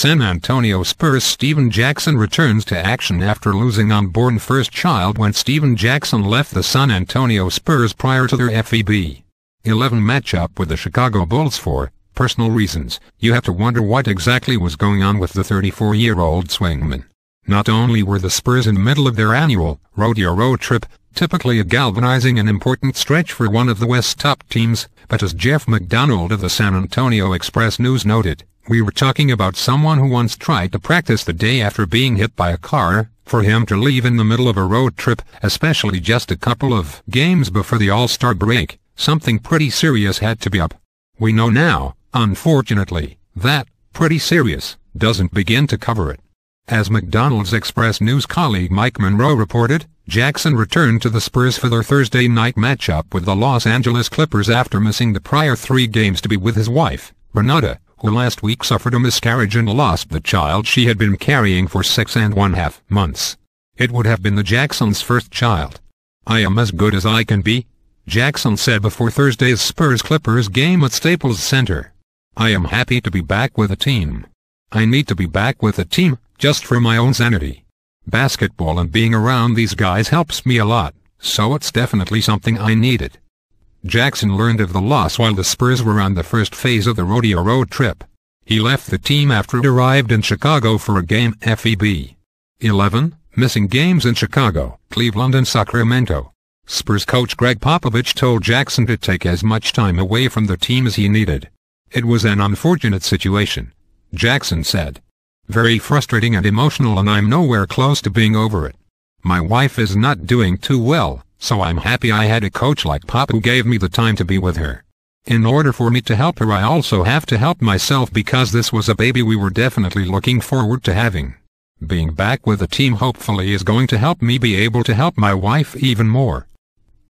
San Antonio Spurs Stephen Jackson returns to action after losing unborn first child when Stephen Jackson left the San Antonio Spurs prior to their FEB 11 matchup with the Chicago Bulls for personal reasons. You have to wonder what exactly was going on with the 34-year-old swingman. Not only were the Spurs in the middle of their annual rodeo road trip, typically a galvanizing and important stretch for one of the West's top teams, but as Jeff McDonald of the San Antonio Express News noted, we were talking about someone who once tried to practice the day after being hit by a car. For him to leave in the middle of a road trip, especially just a couple of games before the All-Star break, something pretty serious had to be up. We know now, unfortunately, that pretty serious doesn't begin to cover it. As McDonald's Express News colleague Mike Monroe reported, Jackson returned to the Spurs for their Thursday night matchup with the Los Angeles Clippers after missing the prior 3 games to be with his wife, Renata, who last week suffered a miscarriage and lost the child she had been carrying for 6.5 months. It would have been the Jacksons' first child. "I am as good as I can be," Jackson said before Thursday's Spurs-Clippers game at Staples Center. "I am happy to be back with the team. I need to be back with the team, just for my own sanity. Basketball and being around these guys helps me a lot, so it's definitely something I needed." Jackson learned of the loss while the Spurs were on the first phase of the rodeo road trip. He left the team after it arrived in Chicago for a game FEB 11, missing games in Chicago, Cleveland and Sacramento. Spurs coach Greg Popovich told Jackson to take as much time away from the team as he needed. "It was an unfortunate situation," Jackson said. "Very frustrating and emotional, and I'm nowhere close to being over it. My wife is not doing too well, so I'm happy I had a coach like Pop who gave me the time to be with her. In order for me to help her, I also have to help myself because this was a baby we were definitely looking forward to having. Being back with the team hopefully is going to help me be able to help my wife even more."